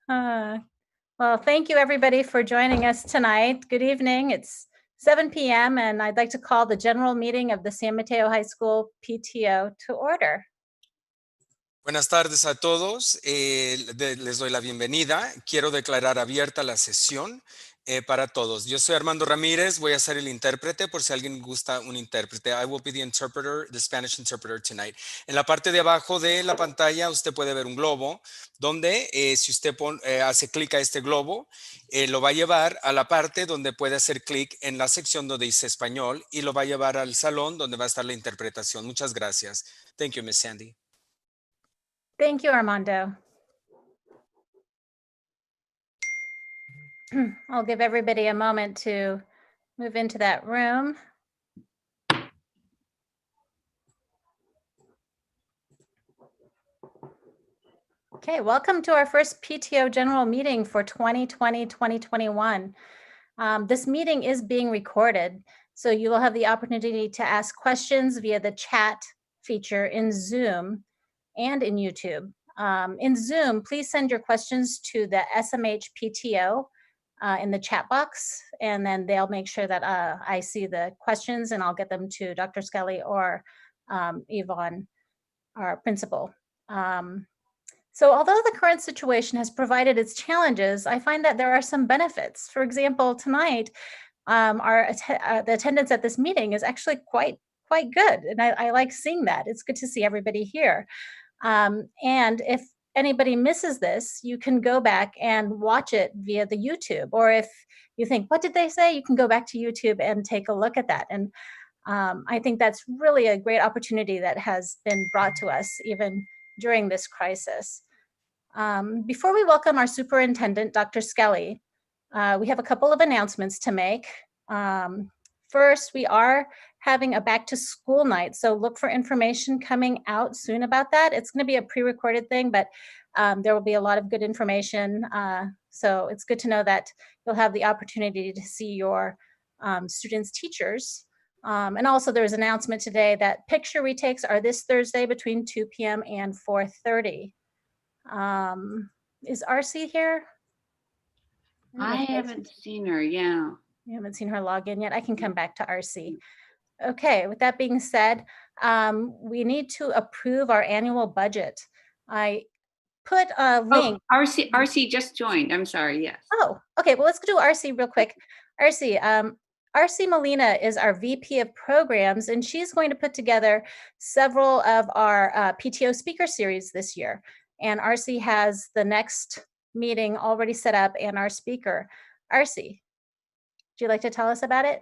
Uh, well, thank you everybody for joining us tonight. Good evening. It's 7 p.m. and I'd like to call the general meeting of the San Mateo High School PTO to order. Buenas tardes a todos. Les doy la bienvenida. Quiero declarar abierta la sesión para todos. Yo soy Armando Ramírez. Voy a ser el intérprete por si alguien gusta un intérprete. I will be the interpreter, the Spanish interpreter tonight. En la parte de abajo de la pantalla usted puede ver un globo donde si usted hace clic a este globo, lo va a llevar a la parte donde puede hacer clic en la sección donde dice español y lo va a llevar al salón donde va a estar la interpretación. Muchas gracias. Thank you, Miss Sandy. Thank you, Armando. I'll give everybody a moment to move into that room. Okay, welcome to our first PTO general meeting for 2020-2021. This meeting is being recorded, so you will have the opportunity to ask questions via the chat feature in Zoom and in YouTube. In Zoom, please send your questions to the SMH PTO in the chat box, and then they'll make sure that I see the questions and I'll get them to Dr. Skelly or Yvonne, our principal. So although the current situation has provided its challenges, I find that there are some benefits. For example, tonight, the attendance at this meeting is actually quite good, and I like seeing that. It's good to see everybody here. And if anybody misses this, you can go back and watch it via the YouTube. Or if you think, what did they say? You can go back to YouTube and take a look at that. And I think that's really a great opportunity that has been brought to us even during this crisis. Before we welcome our superintendent, Dr. Skelly, we have a couple of announcements to make. First, we are having a back to school night, so look for information coming out soon about that. It's going to be a pre-recorded thing, but there will be a lot of good information. So it's good to know that you'll have the opportunity to see your students' teachers. And also there's an announcement today that picture retakes are this Thursday between 2 p.m. and 4:30. Is RC here? I haven't seen her, yeah. You haven't seen her log in yet? I can come back to RC. Okay, with that being said, we need to approve our annual budget. I put a link. Oh, RC just joined, I'm sorry, yes. Oh, okay, well, let's do RC real quick. RC Molina is our VP of programs, and she's going to put together several of our PTO speaker series this year. And RC has the next meeting already set up and our speaker. RC, would you like to tell us about it?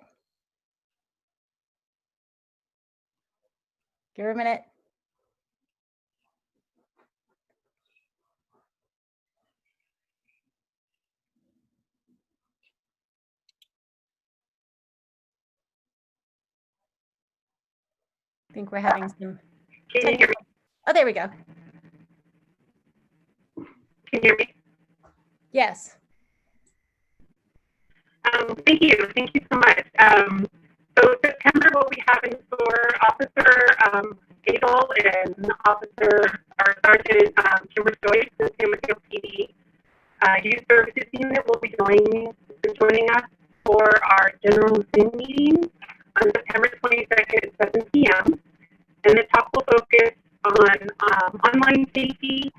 Give her a minute. I think we're having some. Can you hear me? Oh, there we go. Can you hear me? Yes. Thank you so much. So September, what we have in store, Officer Adel and Sergeant Kimber Joyce, the San Mateo PD Youth Services Unit will be joining us for our general Zoom meeting on September 22nd at 7 p.m. And the talk will focus on online safety,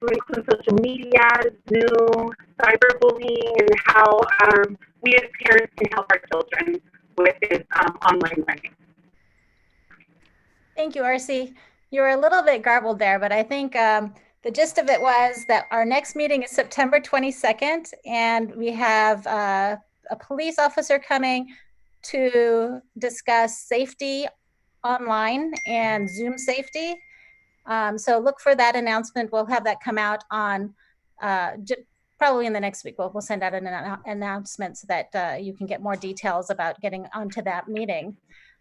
to include social media, Zoom, cyberbullying, and how we as parents can help our children with this online learning. Thank you, RC. You were a little bit garbled there, but I think the gist of it was that our next meeting is September 22nd, and we have a police officer coming to discuss safety online and Zoom safety. So look for that announcement. We'll have that come out on probably in the next week. We'll send out an announcement so that you can get more details about getting onto that meeting.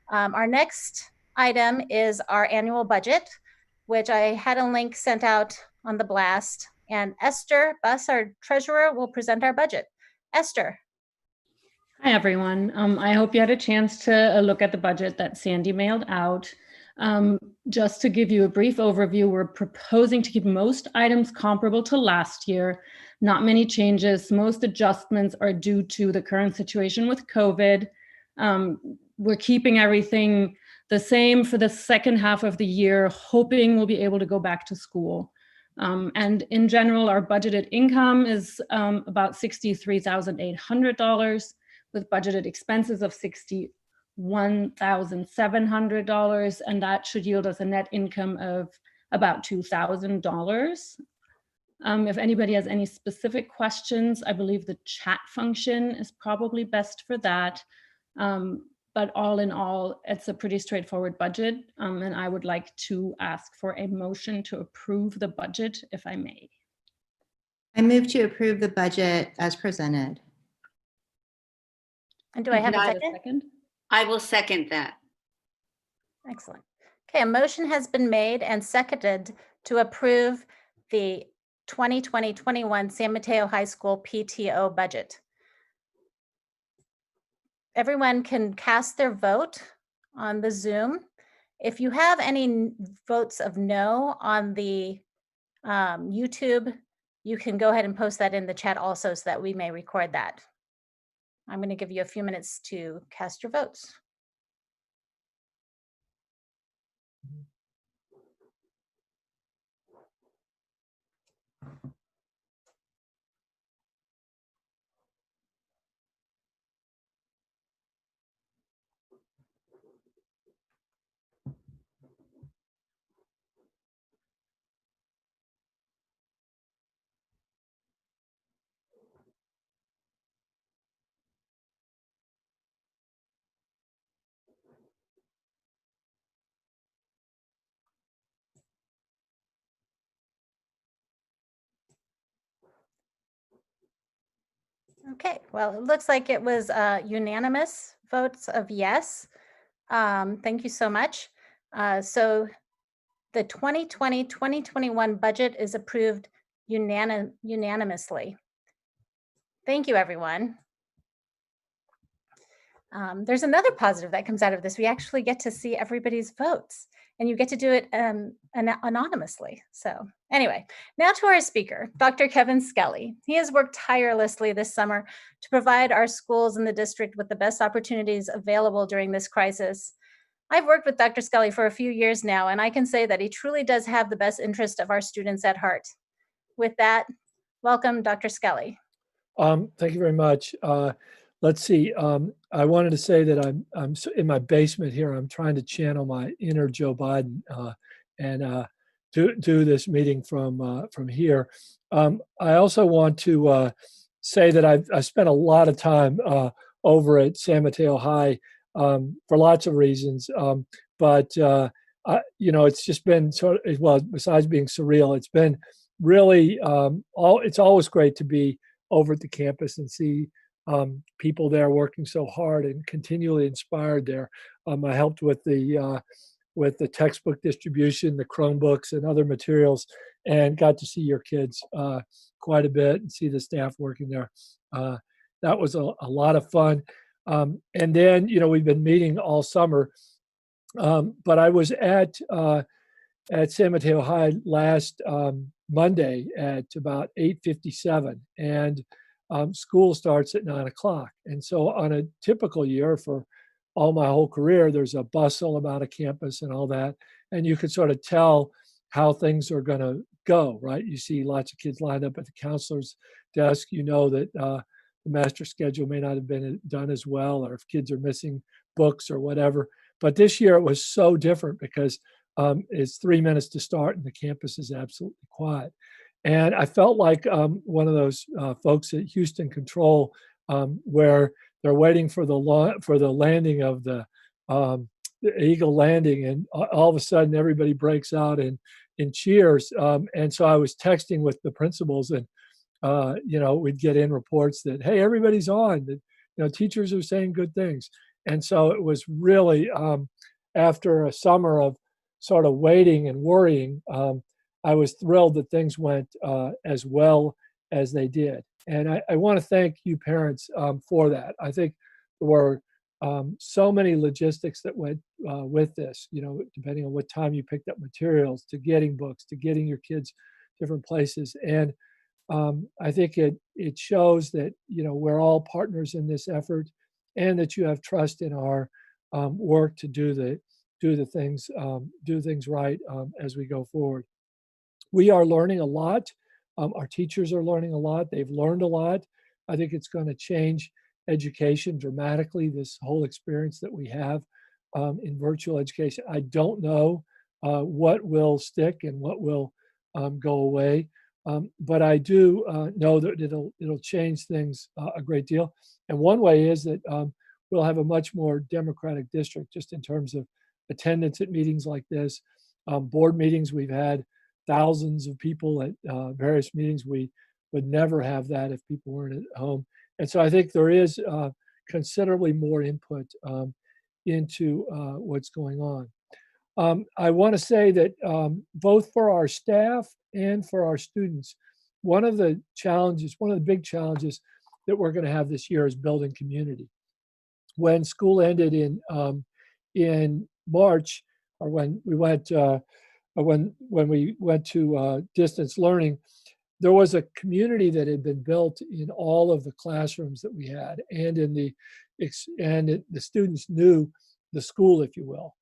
Our next item is our annual budget, which I had a link sent out on the blast. And Esther Buss, our treasurer, will present our budget. Esther. Hi, everyone. I hope you had a chance to look at the budget that Sandy mailed out. Just to give you a brief overview, we're proposing to keep most items comparable to last year. Not many changes. Most adjustments are due to the current situation with COVID. We're keeping everything the same for the second half of the year, hoping we'll be able to go back to school. And in general, our budgeted income is about $63,800 with budgeted expenses of $61,700, and that should yield us a net income of about $2,000. If anybody has any specific questions, I believe the chat function is probably best for that. But all in all, it's a pretty straightforward budget, and I would like to ask for a motion to approve the budget, if I may. I move to approve the budget as presented. And do I have a Can second? I will second that. Excellent. Okay, a motion has been made and seconded to approve the 2020-21 San Mateo High School PTO budget. Everyone can cast their vote on the Zoom. If you have any votes of no on the YouTube, you can go ahead and post that in the chat also so that we may record that. I'm going to give you a few minutes to cast your votes. Okay, well, it looks like it was unanimous votes of yes. Thank you so much. So the 2020-2021 budget is approved unanimously. Thank you, everyone. There's another positive that comes out of this. We actually get to see everybody's votes, and you get to do it anonymously. So anyway, now to our speaker, Dr. Kevin Skelly. He has worked tirelessly this summer to provide our schools in the district with the best opportunities available during this crisis. I've worked with Dr. Skelly for a few years now, and I can say that he truly does have the best interest of our students at heart. With that, welcome, Dr. Skelly. Thank you very much. Let's see. I wanted to say that I'm in my basement here. I'm trying to channel my inner Joe Biden and do this meeting from here. I also want to say that I spent a lot of time over at San Mateo High for lots of reasons. But it's just been sort of, well, besides being surreal, it's been really it's always great to be over at the campus and see people there working so hard and continually inspired there. I helped with the textbook distribution, the Chromebooks and other materials, and got to see your kids quite a bit and see the staff working there. That was a lot of fun. And then, we've been meeting all summer, but I was at San Mateo High last Monday at about 8:57, and school starts at 9 o'clock. And so on a typical year for all my whole career, there's a bustle about a campus and all that. And you could sort of tell how things are going to go, right? You see lots of kids lined up at the counselor's desk. You know that the master schedule may not have been done as well, or if kids are missing books or whatever. But this year it was so different because it's 3 minutes to start and the campus is absolutely quiet. And I felt like one of those folks at Houston Control, where they're waiting for the landing of the Eagle landing, and all of a sudden everybody breaks out in cheers. And so I was texting with the principals, and we'd get in reports that, hey, everybody's on. That teachers are saying good things. And so it was really after a summer of sort of waiting and worrying. I was thrilled that things went as well as they did. And I want to thank you parents for that. I think there were so many logistics that went with this, depending on what time you picked up materials, to getting books, to getting your kids different places. And I think it shows that, we're all partners in this effort, and that you have trust in our work to do things right as we go forward. We are learning a lot. Our teachers are learning a lot. They've learned a lot. I think it's going to change education dramatically, this whole experience that we have in virtual education. I don't know what will stick and what will go away, but I do know that it'll change things a great deal. And one way is that we'll have a much more democratic district, just in terms of attendance at meetings like this. Board meetings, we've had thousands of people at various meetings. We would never have that if people weren't at home. And so I think there is considerably more input into what's going on. I want to say that both for our staff and for our students, one of the big challenges that we're going to have this year is building community. When school ended in March, or when we went to distance learning, there was a community that had been built in all of the classrooms that we had, and the students knew the school, if you will.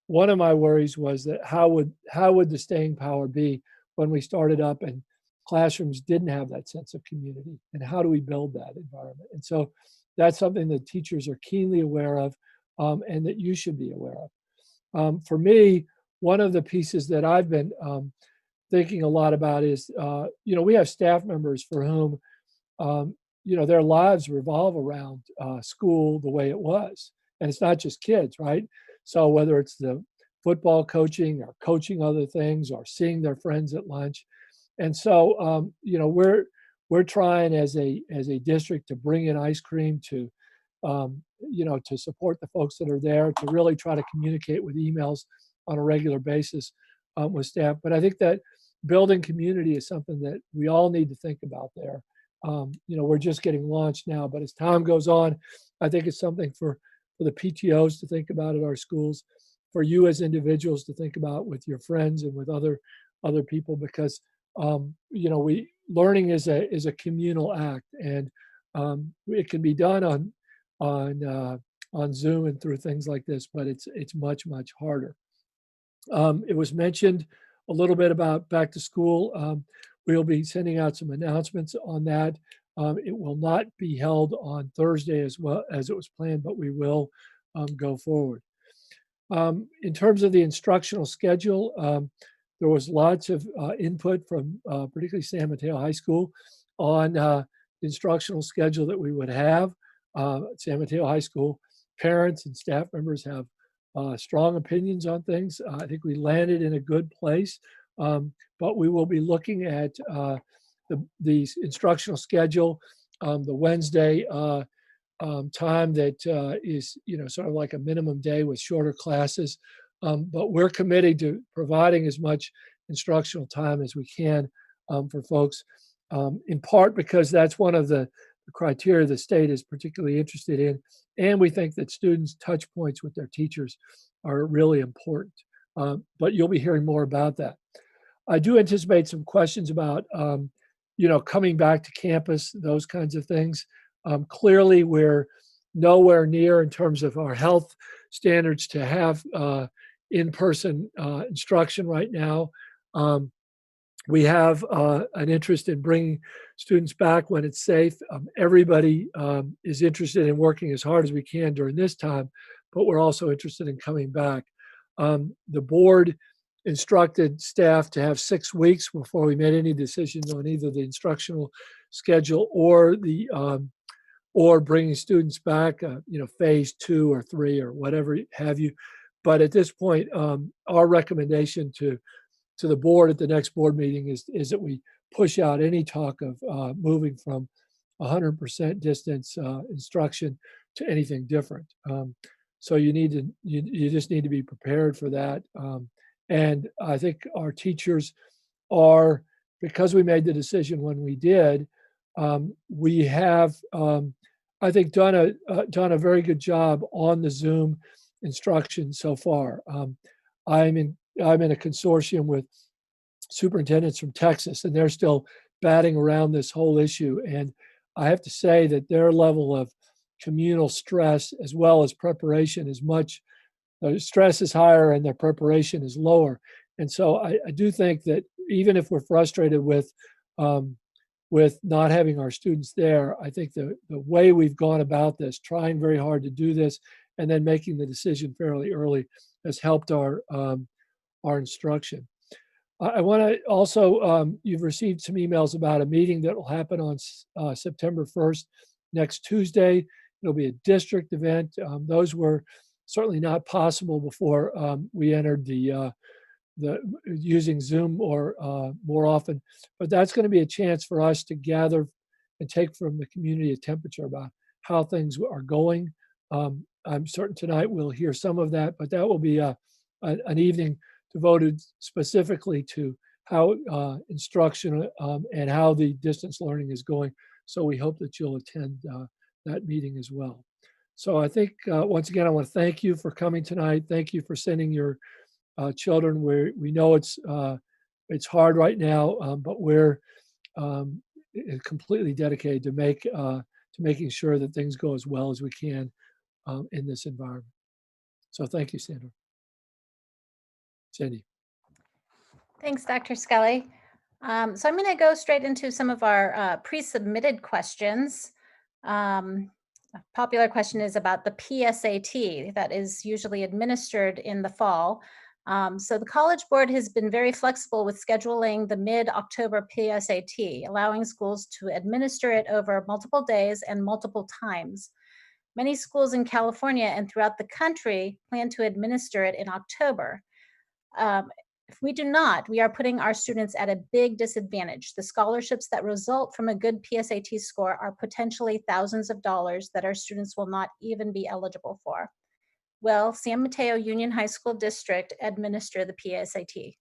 One of my worries was that how would the staying power be when we started up and classrooms didn't have that sense of community, and how do we build that environment? And so that's something that teachers are keenly aware of, and that you should be aware of. For me, one of the pieces that I've been thinking a lot about is, we have staff members for whom, their lives revolve around school the way it was. And it's not just kids, right? So whether it's the football coaching or coaching other things or seeing their friends at lunch. And so, we're trying as a district to bring in ice cream to support the folks that are there, to really try to communicate with emails on a regular basis with staff. But I think that building community is something that we all need to think about there. We're just getting launched now, but as time goes on, I think it's something for the PTOs to think about at our schools, for you as individuals to think about with your friends and with other people, because learning is a communal act, and it can be done on Zoom and through things like this, but it's much harder. It was mentioned a little bit about back to school. We'll be sending out some announcements on that. It will not be held on Thursday as well as it was planned, but we will go forward. In terms of the instructional schedule, there was lots of input from particularly San Mateo High School on the instructional schedule that we would have. San Mateo High School parents and staff members have strong opinions on things. I think we landed in a good place, but we will be looking at the instructional schedule, the Wednesday time that is, sort of like a minimum day with shorter classes. But we're committed to providing as much instructional time as we can for folks, in part because that's one of the criteria the state is particularly interested in. And we think that students' touch points with their teachers are really important. But you'll be hearing more about that. I do anticipate some questions about, coming back to campus, those kinds of things. Clearly, we're nowhere near in terms of our health standards to have in-person instruction right now. We have an interest in bringing students back when it's safe. Everybody is interested in working as hard as we can during this time, but we're also interested in coming back. The board instructed staff to have 6 weeks before we made any decisions on either the instructional schedule or or bringing students back, phase 2 or 3 or whatever have you. But at this point, our recommendation to the board at the next board meeting is that we push out any talk of moving from 100% distance instruction to anything different. So you just need to be prepared for that. And I think our teachers are, because we made the decision when we did, we have, I think, done a very good job on the Zoom instruction so far. I'm in a consortium with superintendents from Texas, and they're still batting around this whole issue. And I have to say that their level of communal stress as well as preparation is much, the stress is higher and their preparation is lower. And so I do think that even if we're frustrated with not having our students there, I think the way we've gone about this, trying very hard to do this and then making the decision fairly early, has helped our instruction. I want to also, you've received some emails about a meeting that will happen on September 1st, next Tuesday. It'll be a district event. Those were certainly not possible before we entered the using Zoom or more often, but that's going to be a chance for us to gather and take from the community a temperature about how things are going. I'm certain tonight we'll hear some of that, but that will be an evening devoted specifically to how instruction and how the distance learning is going. So we hope that you'll attend that meeting as well. So I think once again, I want to thank you for coming tonight. Thank you for sending your children. We know it's hard right now, but we're completely dedicated to making sure that things go as well as we can in this environment. So thank you, Sandra. Sandy. Thanks, Dr. Skelly. So I'm going to go straight into some of our pre-submitted questions. A popular question is about the PSAT that is usually administered in the fall. So the College Board has been very flexible with scheduling the mid-October PSAT, allowing schools to administer it over multiple days and multiple times. Many schools in California and throughout the country plan to administer it in October. If we do not, we are putting our students at a big disadvantage. The scholarships that result from a good PSAT score are potentially thousands of dollars that our students will not even be eligible for. Will San Mateo Union High School District administer the PSAT?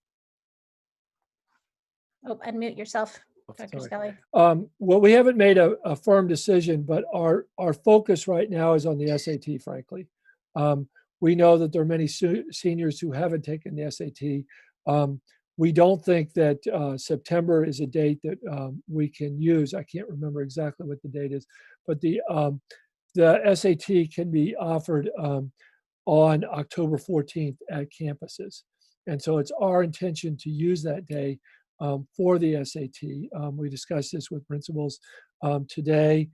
Oh, unmute yourself, Dr. Skelly. Well, we haven't made a firm decision, but our focus right now is on the SAT, frankly. We know that there are many seniors who haven't taken the SAT. We don't think that September is a date that we can use. I can't remember exactly what the date is, but the SAT can be offered on October 14th at campuses. And so it's our intention to use that day for the SAT. We discussed this with principals today.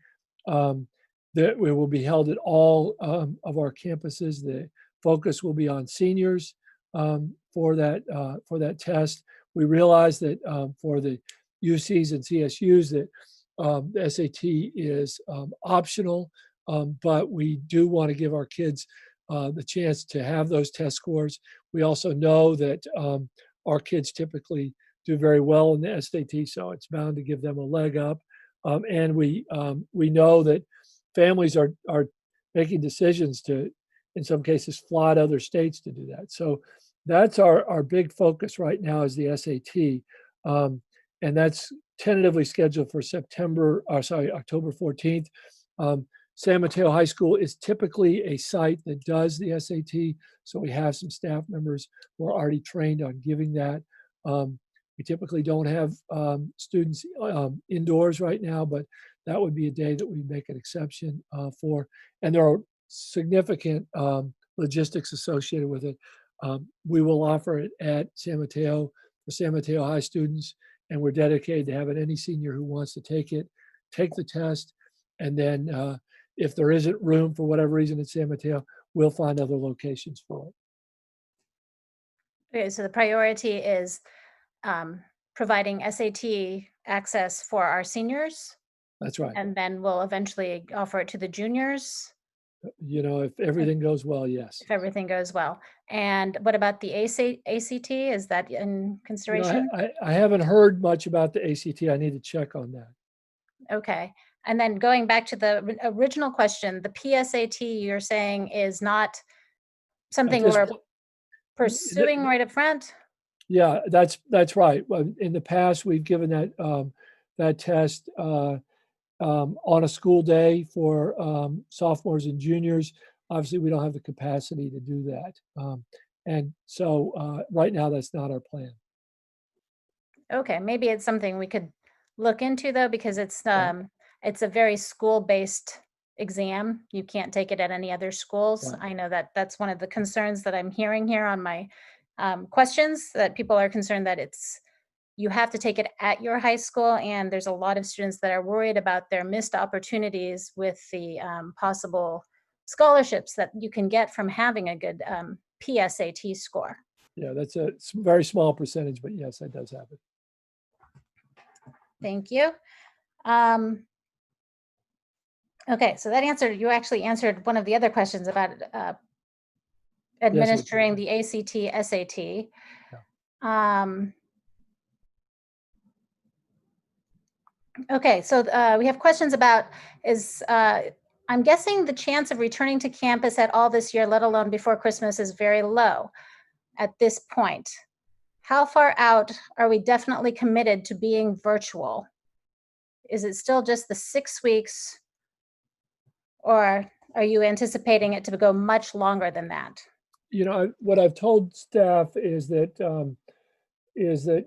That it will be held at all of our campuses. The focus will be on seniors for that test. We realize that for the UCs and CSUs that the SAT is optional, but we do want to give our kids the chance to have those test scores. We also know that our kids typically do very well in the SAT, so it's bound to give them a leg up. And we know that families are making decisions to, in some cases, fly to other states to do that. So that's our big focus right now is the SAT. And that's tentatively scheduled for October 14th. San Mateo High School is typically a site that does the SAT. So we have some staff members who are already trained on giving that. We typically don't have students indoors right now, but that would be a day that we make an exception for. And there are significant logistics associated with it. We will offer it at San Mateo for San Mateo High students, and we're dedicated to having any senior who wants to take the test. And then if there isn't room for whatever reason at San Mateo, we'll find other locations for it. Okay, so the priority is providing SAT access for our seniors. That's right. And then we'll eventually offer it to the juniors. You know, if everything goes well, yes. If everything goes well. And what about the ACT? Is that in consideration? I haven't heard much about the ACT. I need to check on that. Okay. And then going back to the original question, the PSAT you're saying is not something we're pursuing right up front? Yeah, that's right. In the past, we've given that test on a school day for sophomores and juniors. Obviously, we don't have the capacity to do that. And so right now, that's not our plan. Okay, maybe it's something we could look into though, because it's Right. it's a very school-based exam. You can't take it at any other schools. Right. I know that that's one of the concerns that I'm hearing here on my questions, that people are concerned that you have to take it at your high school, and there's a lot of students that are worried about their missed opportunities with the possible scholarships that you can get from having a good PSAT score. Yeah, that's a very small percentage, but yes, that does happen. Thank you. Okay, so that you actually answered one of the other questions about administering the ACT, SAT. Okay, so we have questions about I'm guessing the chance of returning to campus at all this year, let alone before Christmas, is very low at this point. How far out are we definitely committed to being virtual? Is it still just the 6 weeks, or are you anticipating it to go much longer than that? You know, what I've told staff is that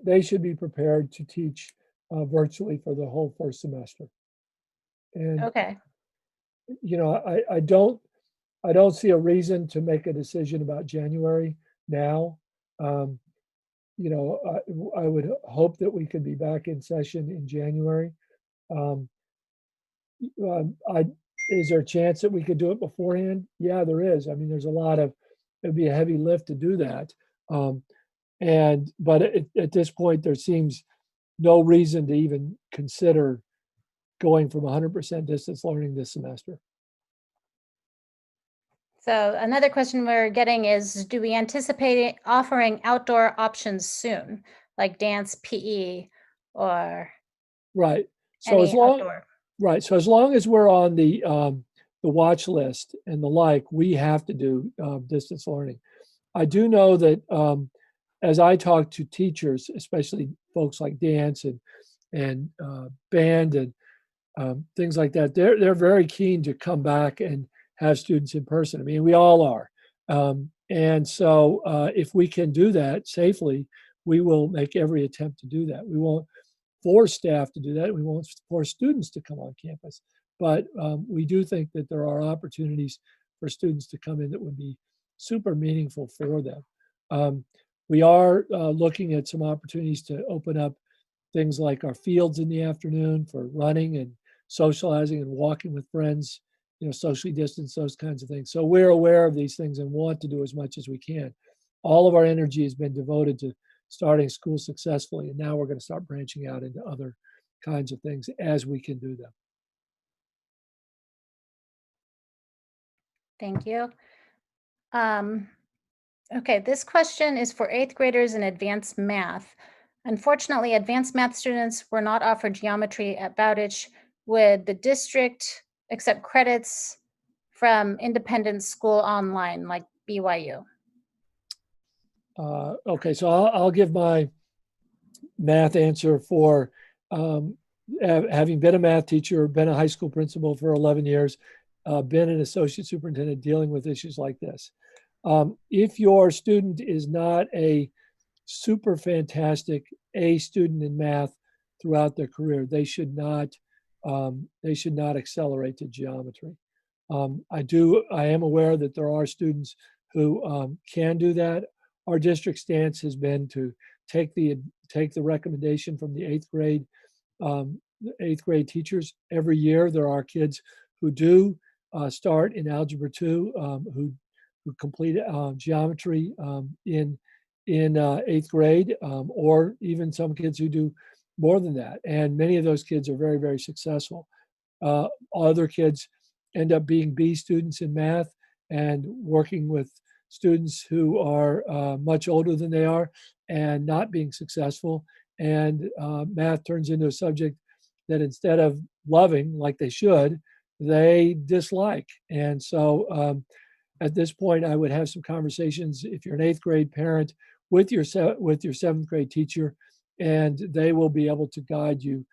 they should be prepared to teach virtually for the whole first semester. And Okay. you know, I don't see a reason to make a decision about January now. You know, I would hope that we could be back in session in January. Is there a chance that we could do it beforehand? Yeah, there is. I mean, it'd be a heavy lift to do that. But at this point, there seems no reason to even consider going from 100% distance learning this semester. So another question we're getting is, do we anticipate offering outdoor options soon, like dance, PE, or Right. So any as long outdoor? Right. So as long as we're on the watch list and the like, we have to do distance learning. I do know that as I talk to teachers, especially folks like dance and band and things like that, they're very keen to come back and have students in person. I mean, we all are. And so if we can do that safely, we will make every attempt to do that. We won't force staff to do that. We won't force students to come on campus. But we do think that there are opportunities for students to come in that would be super meaningful for them. We are looking at some opportunities to open up things like our fields in the afternoon for running and socializing and walking with friends, you know, socially distanced, those kinds of things. So we're aware of these things and want to do as much as we can. All of our energy has been devoted to starting school successfully, and now we're going to start branching out into other kinds of things as we can do them. Thank you. Okay, this question is for 8th graders in advanced math. Unfortunately, advanced math students were not offered geometry at Bowditch. Would the district accept credits from independent school online like BYU? Okay, so I'll give my math answer for having been a math teacher, been a high school principal for 11 years, been an associate superintendent dealing with issues like this. If your student is not a super fantastic A student in math throughout their career, they should not accelerate to geometry. I am aware that there are students who can do that. Our district stance has been to take the recommendation from the 8th grade teachers. Every year there are kids who do start in Algebra 2 who complete geometry in 8th grade, or even some kids who do more than that. And many of those kids are very, very successful. Other kids end up being B students in math and working with students who are much older than they are and not being successful. And math turns into a subject that instead of loving like they should, they dislike. And so at this point, I would have some conversations, if you're an 8th grade parent, with your 7th grade teacher, and they will be able to guide you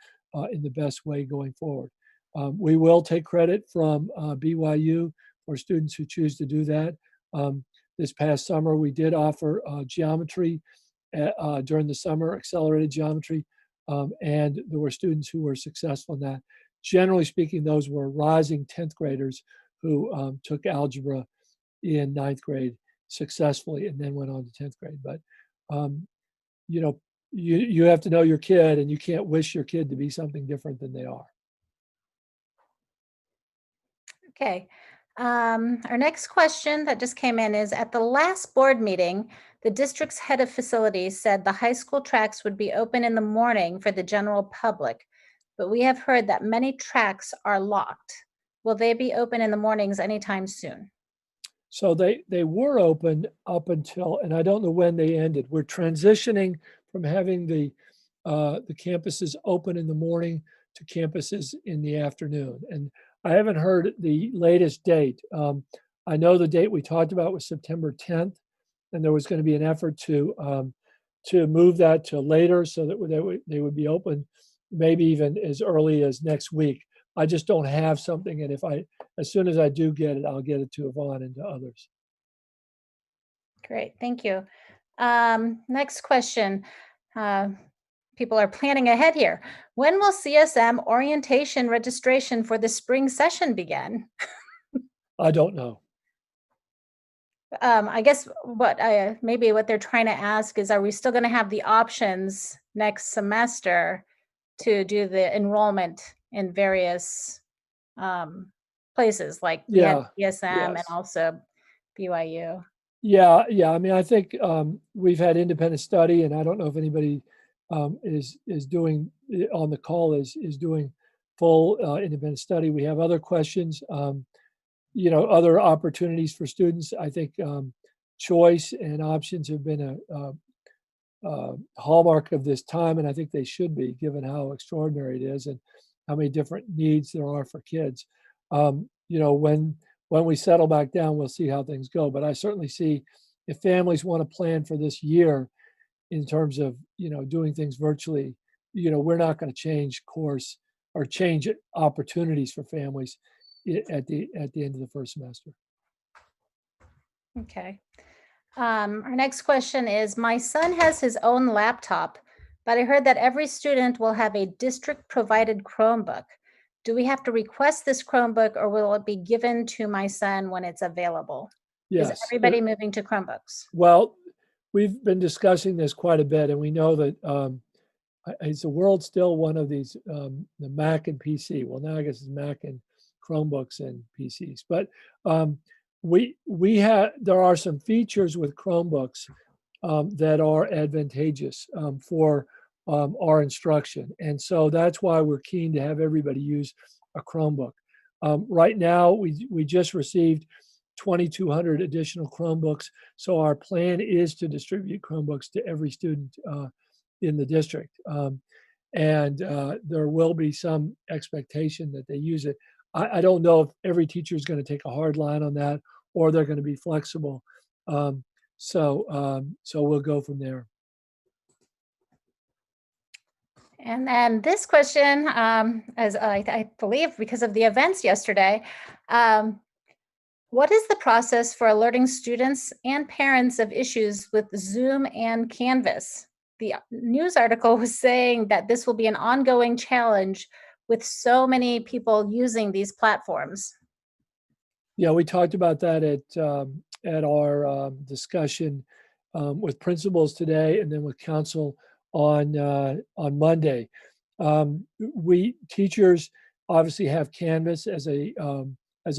in the best way going forward. We will take credit from BYU for students who choose to do that. This past summer, we did offer geometry during the summer, accelerated geometry, and there were students who were successful in that. Generally speaking, those were rising 10th graders who took algebra in 9th grade successfully and then went on to 10th grade. But, you know, you have to know your kid, and you can't wish your kid to be something different than they are. Okay. Our next question that just came in is, at the last board meeting, the district's head of facilities said the high school tracks would be open in the morning for the general public, but we have heard that many tracks are locked. Will they be open in the mornings anytime soon? So they were open up until, and I don't know when they ended. We're transitioning from having the campuses open in the morning to campuses in the afternoon. And I haven't heard the latest date. I know the date we talked about was September 10th, and there was going to be an effort to move that to later so that they would be open maybe even as early as next week. I just don't have something, and as soon as I do get it, I'll get it to Yvonne and to others. Great, thank you. Next question. People are planning ahead here. When will CSM orientation registration for the spring session begin? I don't know. I guess maybe what they're trying to ask is, are we still going to have the options next semester to do the enrollment in various places like we had CSM and yes. also BYU? Yeah. I mean, I think we've had independent study, and I don't know if anybody is doing on the call is doing full independent study. We have other questions, other opportunities for students. I think choice and options have been a hallmark of this time, and I think they should be, given how extraordinary it is and how many different needs there are for kids. When we settle back down, we'll see how things go. But I certainly see, if families want to plan for this year in terms of doing things virtually, we're not going to change course or change opportunities for families at the end of the first semester. Okay. Our next question is, my son has his own laptop, but I heard that every student will have a district provided Chromebook. Do we have to request this Chromebook, or will it be given to my son when it's available? Yes. Is everybody moving to Chromebooks? Well, we've been discussing this quite a bit, and we know that is the world still one of these, the Mac and PC? Well, now I guess it's Mac and Chromebooks and PCs. But there are some features with Chromebooks that are advantageous for our instruction. And so that's why we're keen to have everybody use a Chromebook. Right now, we just received 2,200 additional Chromebooks. So our plan is to distribute Chromebooks to every student in the district. And there will be some expectation that they use it. I don't know if every teacher is going to take a hard line on that, or they're going to be flexible. So we'll go from there. And then this question, as I believe because of the events yesterday, what is the process for alerting students and parents of issues with Zoom and Canvas? The news article was saying that this will be an ongoing challenge with so many people using these platforms. Yeah, we talked about that at our discussion with principals today, and then with council on Monday. Teachers obviously have Canvas as a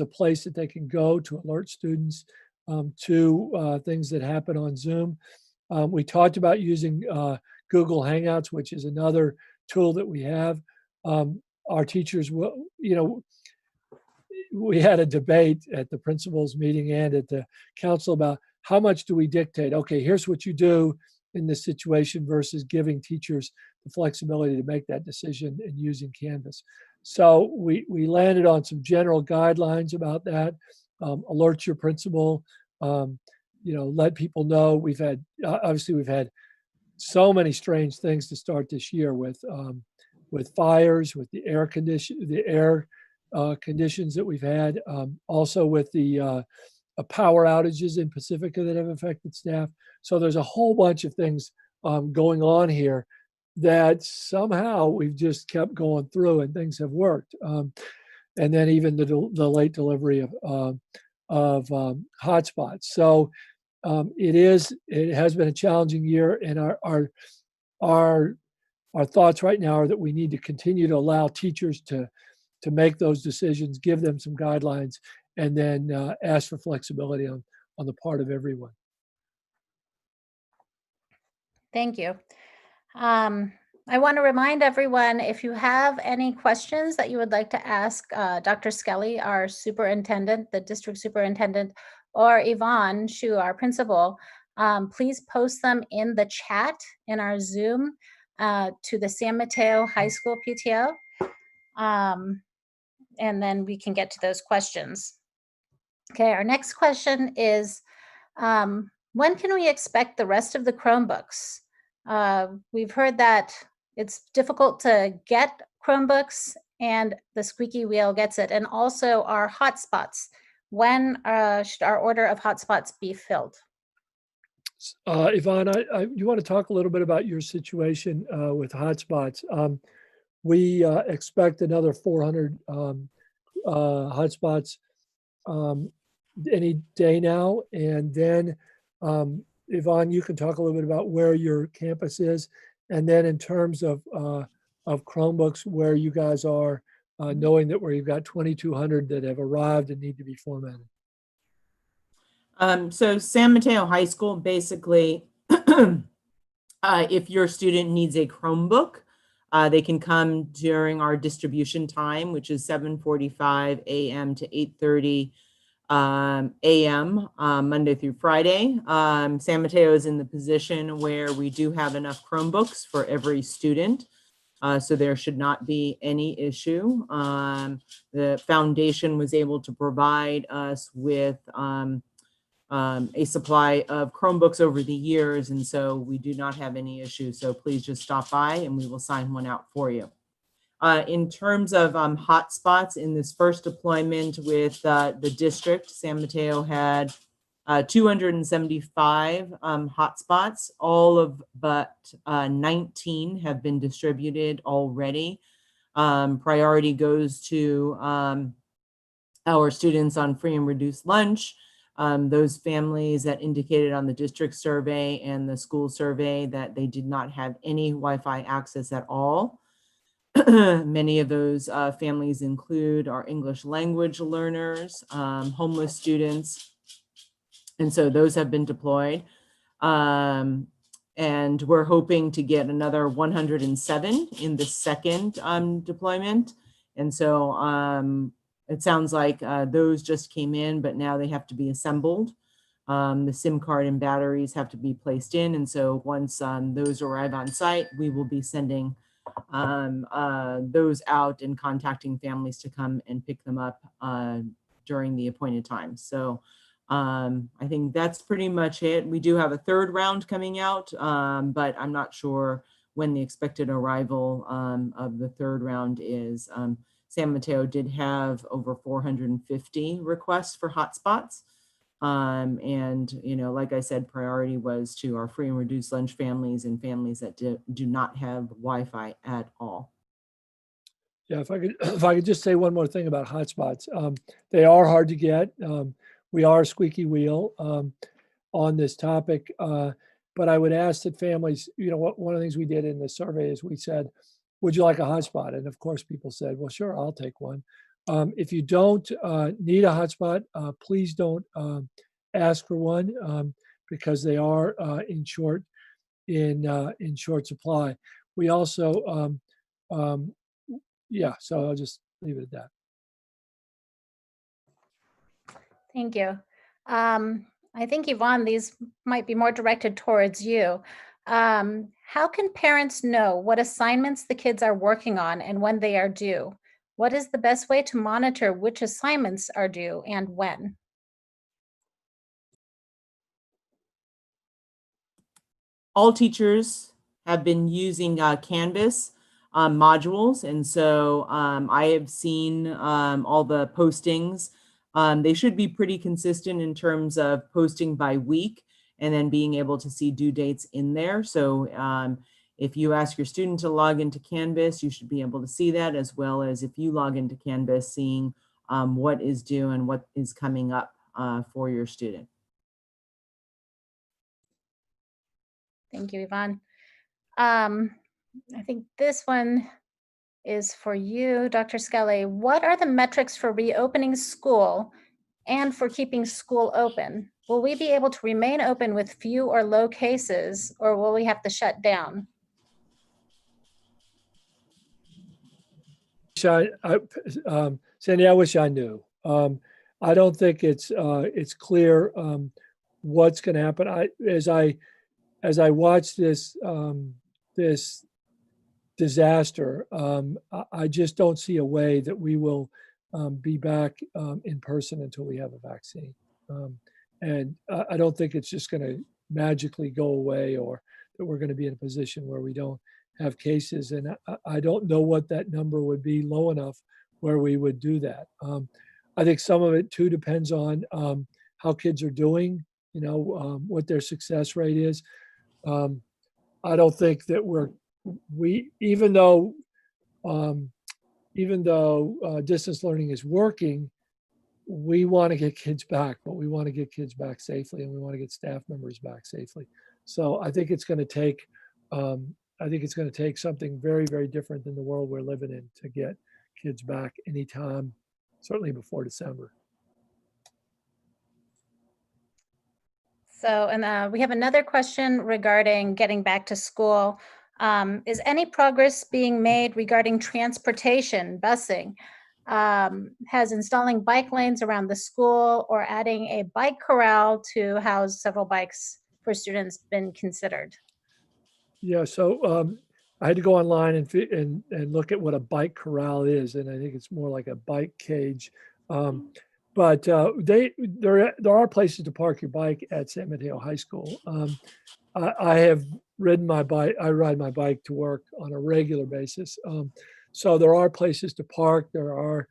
place that they can go to alert students to things that happen on Zoom. We talked about using Google Hangouts, which is another tool that we have. Our teachers will, we had a debate at the principals meeting and at the council about how much do we dictate? Okay, here's what you do in this situation versus giving teachers the flexibility to make that decision and using Canvas. So we landed on some general guidelines about that. Alert your principal, let people know. We've had so many strange things to start this year with fires, with the air conditions that we've had, also with the power outages in Pacifica that have affected staff. So there's a whole bunch of things going on here that somehow we've just kept going through and things have worked. And then even the late delivery of hotspots. So it has been a challenging year, and our thoughts right now are that we need to continue to allow teachers to make those decisions, give them some guidelines, and then ask for flexibility on the part of everyone. Thank you. I want to remind everyone, if you have any questions that you would like to ask Dr. Skelly, our superintendent, the district superintendent, or Yvonne Shu, our principal, please post them in the chat in our Zoom to the San Mateo High School PTO. And then we can get to those questions. Okay, our next question is, when can we expect the rest of the Chromebooks? We've heard that it's difficult to get Chromebooks, and the squeaky wheel gets it. And also our hotspots. When should our order of hotspots be filled? Yvonne, you want to talk a little bit about your situation with hotspots? We expect another 400 hotspots any day now. And then, Yvonne, you can talk a little bit about where your campus is. And then in terms of Chromebooks, where you guys are, knowing that where you've got 2,200 that have arrived and need to be formatted. So San Mateo High School, basically, if your student needs a Chromebook, they can come during our distribution time, which is 7:45 a.m. to 8:30 a.m. Monday through Friday. San Mateo is in the position where we do have enough Chromebooks for every student. So there should not be any issue. The foundation was able to provide us with a supply of Chromebooks over the years, and so we do not have any issues. So please just stop by and we will sign one out for you. In terms of hotspots, in this first deployment with the district, San Mateo had 275 hotspots. All of but 19 have been distributed already. Priority goes to our students on free and reduced lunch. Those families that indicated on the district survey and the school survey that they did not have any Wi-Fi access at all. Many of those families include our English language learners, homeless students, and so those have been deployed. And we're hoping to get another 107 in the second deployment. And so it sounds like those just came in, but now they have to be assembled. The SIM card and batteries have to be placed in. And so once those arrive on site, we will be sending those out and contacting families to come and pick them up during the appointed time. So I think that's pretty much it. We do have a third round coming out, but I'm not sure when the expected arrival of the third round is. San Mateo did have over 450 requests for hotspots. And, you know, like I said, priority was to our free and reduced lunch families and families that do not have Wi-Fi at all. Yeah, if I could just say one more thing about hotspots. They are hard to get. We are a squeaky wheel on this topic. But I would ask that families, you know, one of the things we did in the survey is we said, would you like a hotspot? And of course, people said, well, sure, I'll take one. If you don't need a hotspot, please don't ask for one because they are in short supply. We also, yeah, so I'll just leave it at that. Thank you. I think, Yvonne, these might be more directed towards you. How can parents know what assignments the kids are working on and when they are due? What is the best way to monitor which assignments are due and when? All teachers have been using Canvas modules. And so I have seen all the postings. They should be pretty consistent in terms of posting by week and then being able to see due dates in there. So if you ask your student to log into Canvas, you should be able to see that, as well as if you log into Canvas, seeing what is due and what is coming up for your student. Thank you, Yvonne. I think this one is for you, Dr. Skelly. What are the metrics for reopening school and for keeping school open? Will we be able to remain open with few or low cases, or will we have to shut down? Sandy, I wish I knew. I don't think it's clear what's going to happen. As I watch this this disaster, I just don't see a way that we will be back in person until we have a vaccine. And I don't think it's just going to magically go away, or that we're going to be in a position where we don't have cases. And I don't know what that number would be low enough where we would do that. I think some of it too depends on how kids are doing, what their success rate is. I don't think that even though distance learning is working, we want to get kids back, but we want to get kids back safely, and we want to get staff members back safely. So I think it's going to take something very, very different than the world we're living in to get kids back anytime, certainly before December. So, and we have another question regarding getting back to school. Is any progress being made regarding transportation, busing? Has installing bike lanes around the school or adding a bike corral to house several bikes for students been considered? Yeah, so I had to go online and look at what a bike corral is, and I think it's more like a bike cage. But there are places to park your bike at San Mateo High School. I have ridden my bike. I ride my bike to work on a regular basis. So there are places to park. There are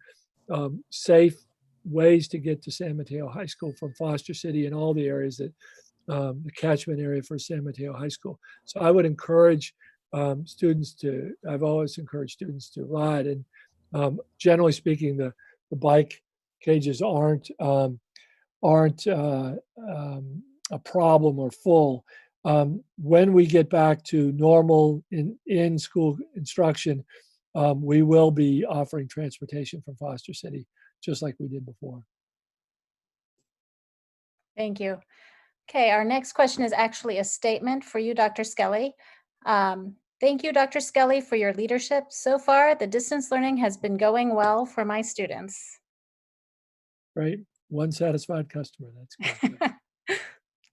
safe ways to get to San Mateo High School from Foster City and all the areas that the catchment area for San Mateo High School. So I would encourage students to. I've always encouraged students to ride. And generally speaking, the bike cages aren't a problem or full. When we get back to normal in school instruction, we will be offering transportation from Foster City, just like we did before. Thank you. Okay, our next question is actually a statement for you, Dr. Skelly. Thank you, Dr. Skelly, for your leadership. So far, the distance learning has been going well for my students. Right? One satisfied customer. That's good.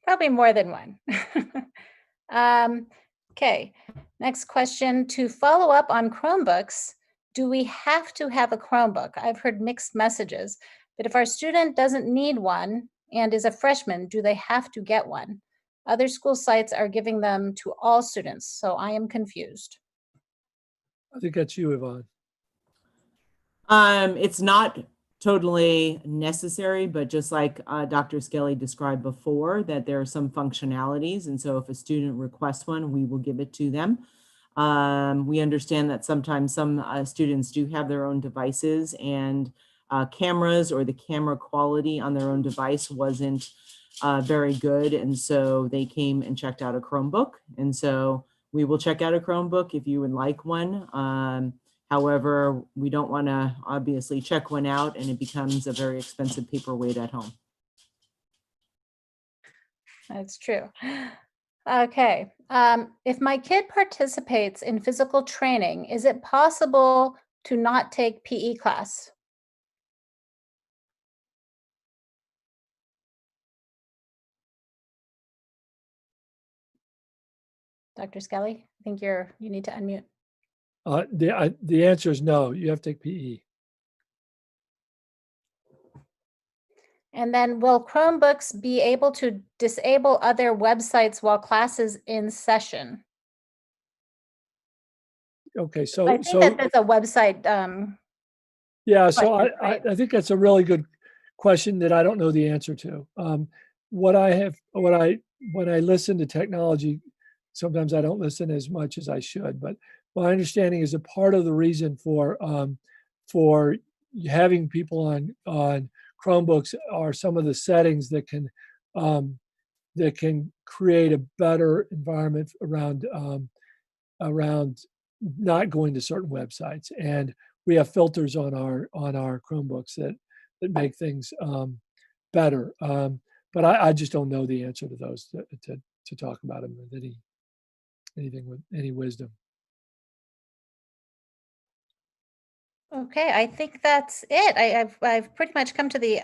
Probably more than one. Okay, next question. To follow up on Chromebooks, do we have to have a Chromebook? I've heard mixed messages, but if our student doesn't need one and is a freshman, do they have to get one? Other school sites are giving them to all students, so I am confused. I think that's you, Yvonne. It's not totally necessary, but just like Dr. Skelly described before, that there are some functionalities. And so if a student requests one, we will give it to them. We understand that sometimes some students do have their own devices, and cameras or the camera quality on their own device wasn't very good. And so they came and checked out a Chromebook. And so we will check out a Chromebook if you would like one. However, we don't want to obviously check one out and it becomes a very expensive paperweight at home. That's true. Okay. If my kid participates in physical training, is it possible to not take PE class? Dr. Skelly, I think you need to unmute. The answer is no. You have to take PE. And then will Chromebooks be able to disable other websites while class is in session? Okay, I so, think that that's a website. yeah, so question, right? I think that's a really good question that I don't know the answer to. When I listen to technology, sometimes I don't listen as much as I should, but my understanding is a part of the reason for having people on Chromebooks are some of the settings um, that can create a better environment around not going to certain websites. And we have filters on our Chromebooks that make things better. But I just don't know the answer to those to talk about them with anything with any wisdom. Okay, I think that's it. I've pretty much come to the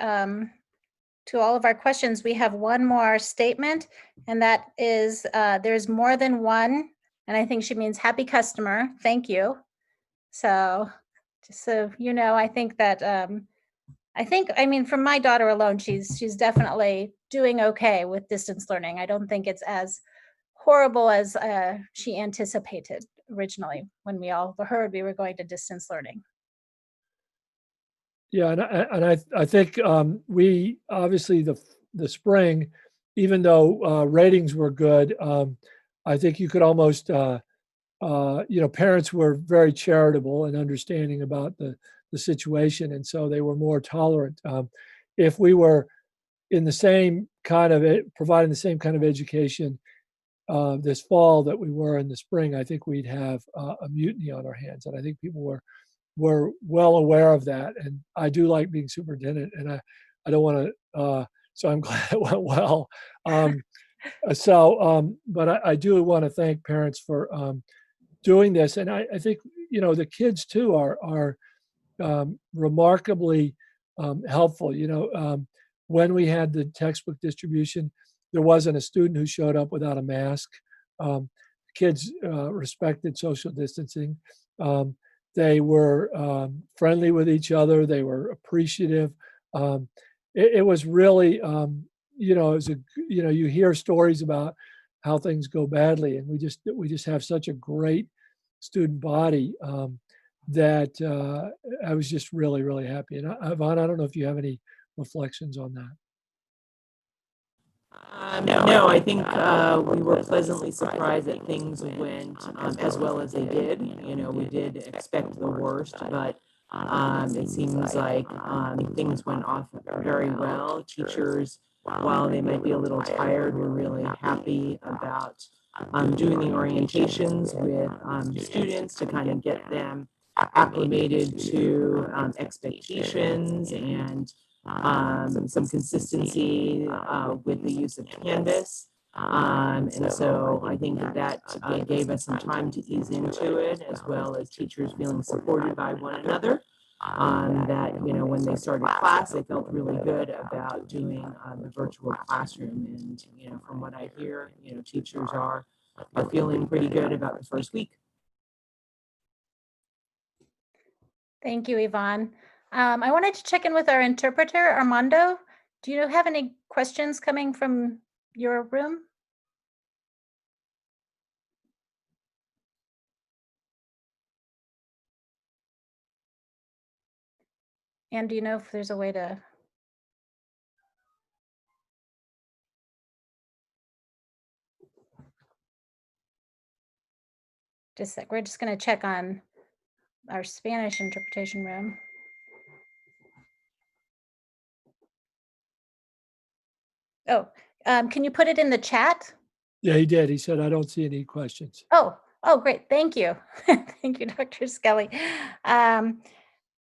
to all of our questions. We have one more statement, and that is there's more than one, and I think she means happy customer. Thank you. So just so you know, I think that I mean, for my daughter alone, she's definitely doing okay with distance learning. I don't think it's as horrible as she anticipated originally when we all heard we were going to distance learning. Yeah, I think we obviously the spring, even though ratings were good, I think you could almost parents were very charitable and understanding about the situation, and so they were more tolerant. If we were in the same kind of providing the same kind of education this fall that we were in the spring, I think we'd have a mutiny on our hands, and I think people were well aware of that. And I do like being superintendent, and I don't want to. So I'm glad it went well. But I do want to thank parents for doing this, and I think the kids too are remarkably helpful. When we had the textbook distribution, there wasn't a student who showed up without a mask. Kids respected social distancing. They were friendly with each other. They were appreciative. It was really, it was you hear stories about how things go badly, and we just have such a great student body that I was just really, really happy. And Yvonne, I don't know if you have any reflections on that. No, I think we were pleasantly surprised that things went as well as they did. We did expect the worst, but it seems like things went off very well. Teachers, while they might be a little tired, were really happy about doing the orientations with students to kind of get them acclimated to expectations and some consistency with the use of Canvas. And so I think that gave us some time to ease into it, as well as teachers feeling supported by one another. That, when they started class, they felt really good about doing the virtual classroom. And, from what I hear, teachers are feeling pretty good about the first week. Thank you, Yvonne. I wanted to check in with our interpreter, Armando. Do you have any questions coming from your room? And do you know if there's a way to? Just a sec. We're just going to check on our Spanish interpretation room. Oh, can you put it in the chat? Yeah, he did. He said, I don't see any questions. Oh, great. Thank you. Thank you, Dr. Skelly.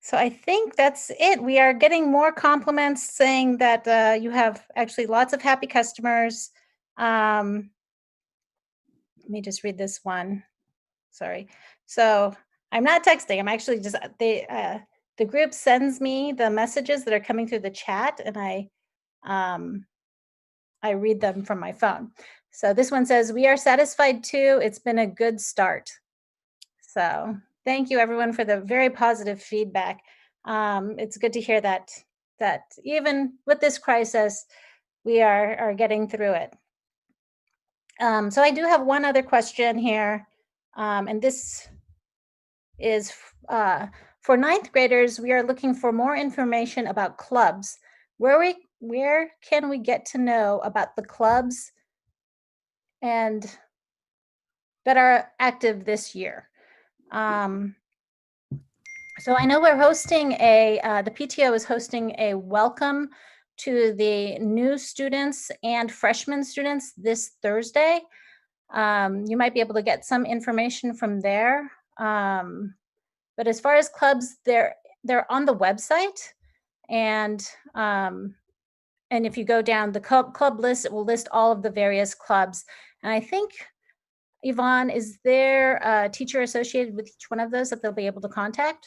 So I think that's it. We are getting more compliments saying that you have actually lots of happy customers. Let me just read this one. Sorry. So I'm not texting. I'm actually just, the group sends me the messages that are coming through the chat, and I read them from my phone. So this one says, we are satisfied too. It's been a good start. So thank you everyone for the very positive feedback. It's good to hear that even with this crisis, we are getting through it. So I do have one other question here. And this is for ninth graders, we are looking for more information about clubs. Where can we get to know about the clubs and that are active this year? So I know we're hosting the PTO is hosting a welcome to the new students and freshman students this Thursday. You might be able to get some information from there. But as far as clubs, they're on the website, and if you go down the club list, it will list all of the various clubs. And I think, Yvonne, is there a teacher associated with each one of those that they'll be able to contact?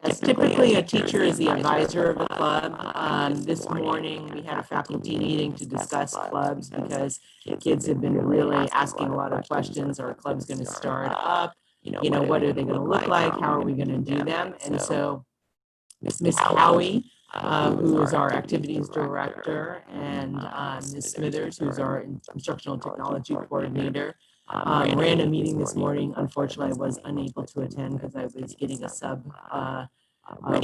Yes, typically a teacher is the advisor of a club. This morning, we had a faculty meeting to discuss clubs because kids have been really asking a lot of questions. Are clubs going to start up? What are they going to look like? How are we going to do them? And so Miss Howie, who is our activities director, and Ms. Smithers, who's our instructional technology coordinator, ran a meeting this morning. Unfortunately, I was unable to attend because I was getting a sub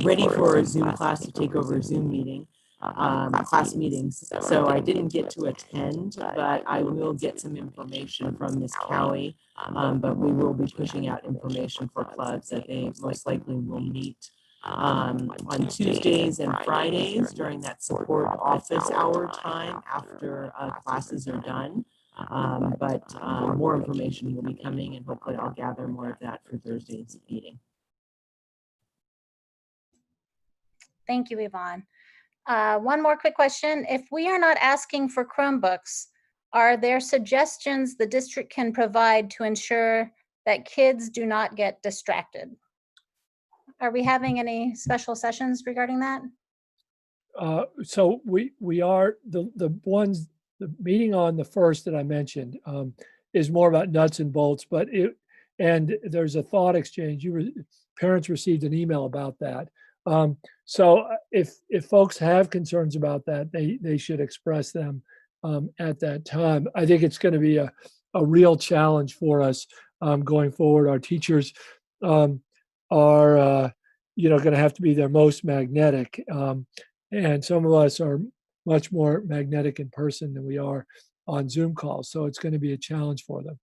ready for a Zoom class to take over a Zoom meeting, class meetings. So I didn't get to attend, but I will get some information from Ms. Cowie. But we will be pushing out information for clubs that they most likely will meet on Tuesdays and Fridays during that support office hour time after classes are done. But more information will be coming, and hopefully I'll gather more of that for Thursday's meeting. Thank you, Yvonne. One more quick question. If we are not asking for Chromebooks, are there suggestions the district can provide to ensure that kids do not get distracted? Are we having any special sessions regarding that? So we are, the meeting on the 1st that I mentioned is more about nuts and bolts, and there's a thought exchange. Parents received an email about that. So if folks have concerns about that, they should express them at that time. I think it's going to be a real challenge for us going forward. Our teachers are going to have to be their most magnetic, and some of us are much more magnetic in person than we are on Zoom calls. So it's going to be a challenge for them.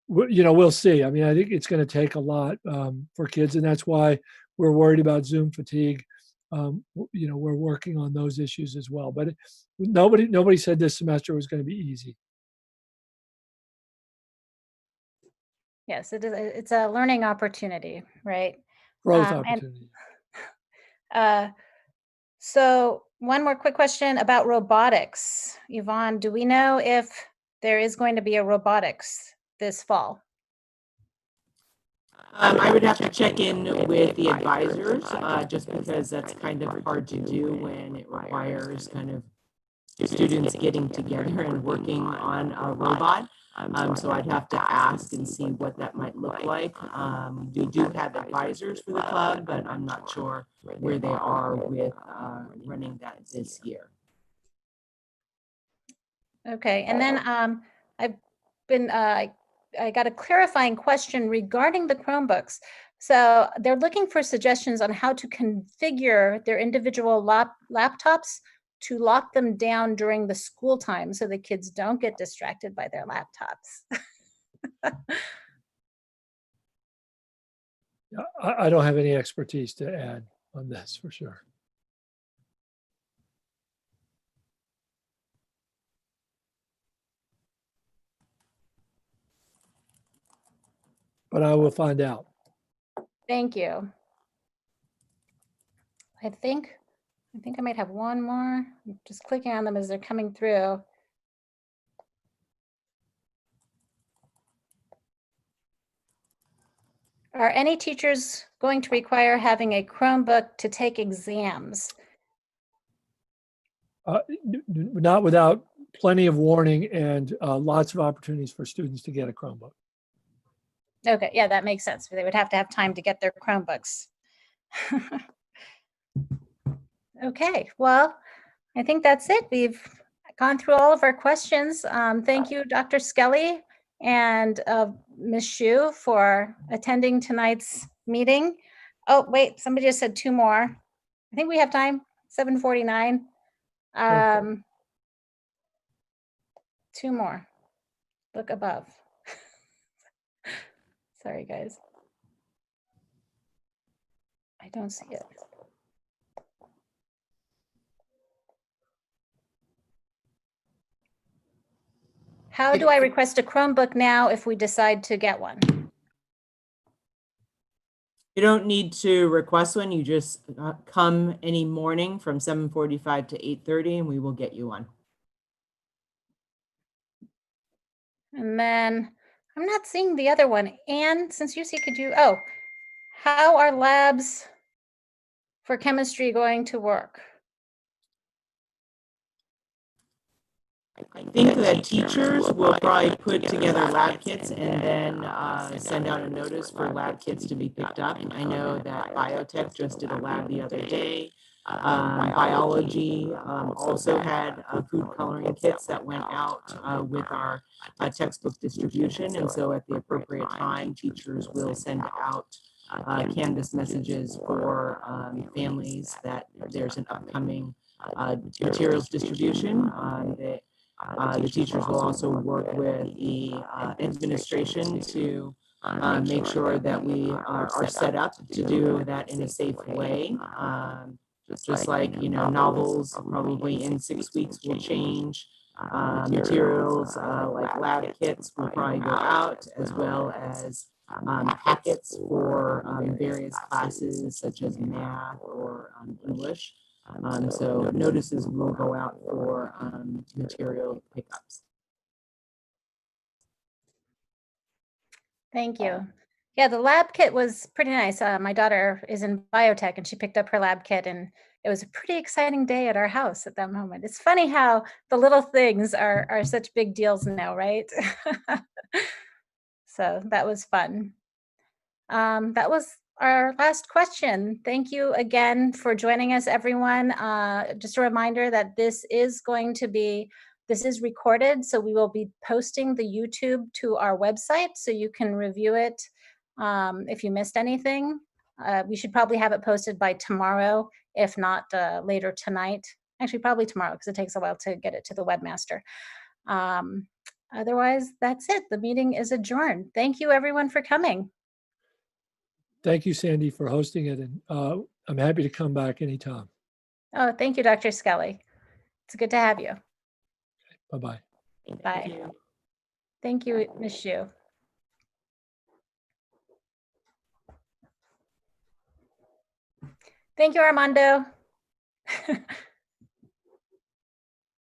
We'll see. I mean, I think it's going to take a lot for kids, and that's why we're worried about Zoom fatigue. We're working on those issues as well. But nobody said this semester was going to be easy. Yes, it is. It's a learning opportunity, right? Growth opportunity. So one more quick question about robotics. Yvonne, do we know if there is going to be a robotics this fall? I would have to check in with the advisors, just because that's kind of hard to do when it requires kind of students getting together and working on a robot. So I'd have to ask and see what that might look like. We do have advisors for the club, but I'm not sure where they are with running that this year. Okay, and then I got a clarifying question regarding the Chromebooks. So they're looking for suggestions on how to configure their individual laptops to lock them down during the school time so the kids don't get distracted by their laptops. I don't have any expertise to add on this for sure. But I will find out. Thank you. I think I might have one more. I'm just clicking on them as they're coming through. Are any teachers going to require having a Chromebook to take exams? Not without plenty of warning and lots of opportunities for students to get a Chromebook. Okay, yeah, that makes sense. They would have to have time to get their Chromebooks. Okay, well, I think that's it. We've gone through all of our questions. Thank you, Dr. Skelly, and Ms. Shu for attending tonight's meeting. Oh, wait, somebody just said 2 more. I think we have time, 7:49. 2 more. Look above. Sorry, guys. I don't see it. How do I request a Chromebook now if we decide to get one? You don't need to request one. You just come any morning from 7:45 to 8:30 and we will get you one. And then I'm not seeing the other one. Anne, since you see, could you, oh, how are labs for chemistry going to work? I think that teachers will probably put together lab kits and then send out a notice for lab kits to be picked up. I know that biotech just did a lab the other day. Biology also had food coloring kits that went out with our textbook distribution. And so at the appropriate time, teachers will send out Canvas messages for families that there's an upcoming materials distribution. The teachers will also work with the administration to make sure that we are set up to do that in a safe way. Just like, you know, novels probably in 6 weeks will change. Materials like lab kits will probably go out, as well as packets for various classes such as math or English. So notices will go out for material pickups. Thank you. Yeah, the lab kit was pretty nice. My daughter is in biotech and she picked up her lab kit, and it was a pretty exciting day at our house at that moment. It's funny how the little things are such big deals now, right? So that was fun. That was our last question. Thank you again for joining us, everyone. Just a reminder that this is recorded, so we will be posting the YouTube to our website so you can review it if you missed anything. We should probably have it posted by tomorrow, if not later tonight. Actually, probably tomorrow, because it takes a while to get it to the webmaster. Otherwise, that's it. The meeting is adjourned. Thank you, everyone, for coming. Thank you, Sandy, for hosting it. And I'm happy to come back anytime. Oh, thank you, Dr. Skelly. It's good to have you. Bye-bye. Bye. Thank you, Ms. Shu. Thank you, Armando.